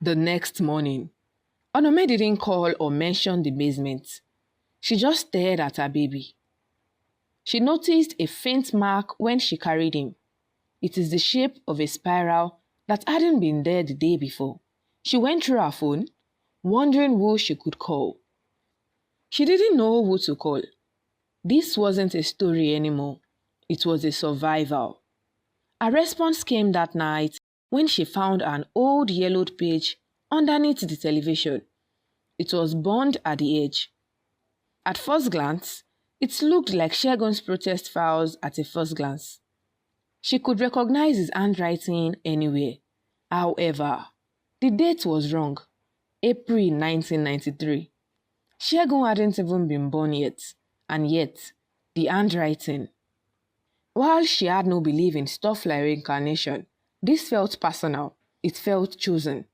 The next morning, Onome didn't call or mention the basement. She just stared at her baby. She noticed a faint mark when she carried him. It is the shape of a spiral that hadn't been there the day before. She went through her phone, wondering who she could call. She didn't know who to call. This wasn't a story anymore. It was a survival. A response came that night when she found an old yellowed page underneath the television. It was burned at the edge. At first glance, it looked like Segun's protest files at a first glance. She could recognize his handwriting anywhere. However, the date was wrong. April 1993. Segun hadn't even been born yet, and yet, the handwriting. While she had no belief in stuff like reincarnation, this felt personal. It felt chosen.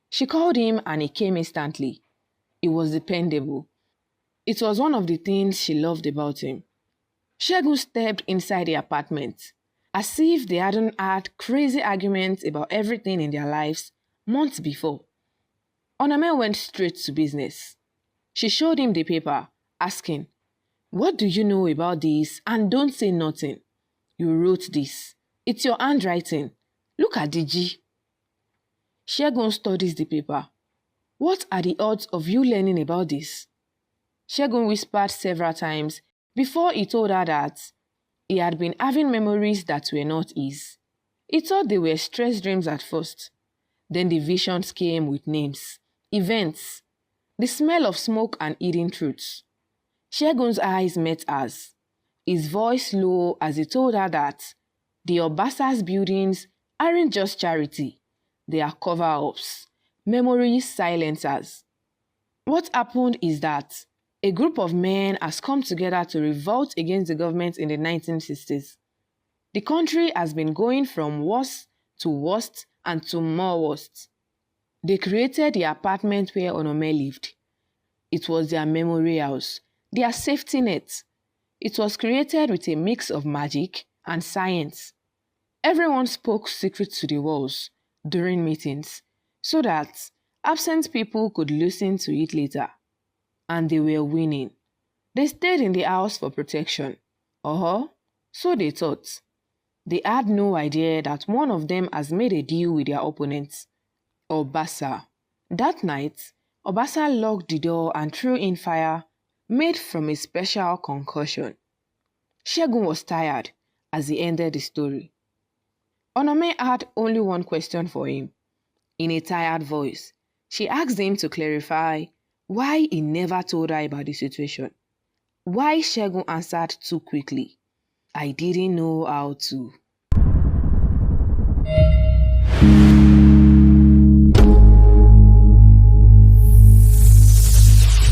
She called him and he came instantly. He was dependable. It was one of the things she loved about him. Segun stepped inside the apartment, as if they hadn't had crazy arguments about everything in their lives months before. Onome went straight to business. She showed him the paper, asking, "What do you know about this? And don't say nothing. You wrote this. It's your handwriting. Look at the G." Segun studies the paper. "What are the odds of you learning about this?" Segun whispered several times before he told her that he had been having memories that were not his. He thought they were stress dreams at first. Then the visions came with names, events, the smell of smoke and hidden truths. Segun's eyes met hers, his voice low as he told her that the Obasa's buildings aren't just charity, they are cover-ups, memory silencers. What happened is that a group of men has come together to revolt against the government in the 1960s. The country has been going from worse to worst and to more worst. They created the apartment where Onome lived. It was their memory house, their safety net. It was created with a mix of magic and science. Everyone spoke secrets to the walls during meetings so that absent people could listen to it later. And they were winning. They stayed in the house for protection. So they thought. They had no idea that one of them has made a deal with their opponents, Obasa. That night, Obasa locked the door and threw in fire made from a special concussion. Segun was tired as he ended the story. Onome had only one question for him. In a tired voice, she asked him to clarify why he never told her about the situation. Why Segun answered too quickly. "I didn't know how to."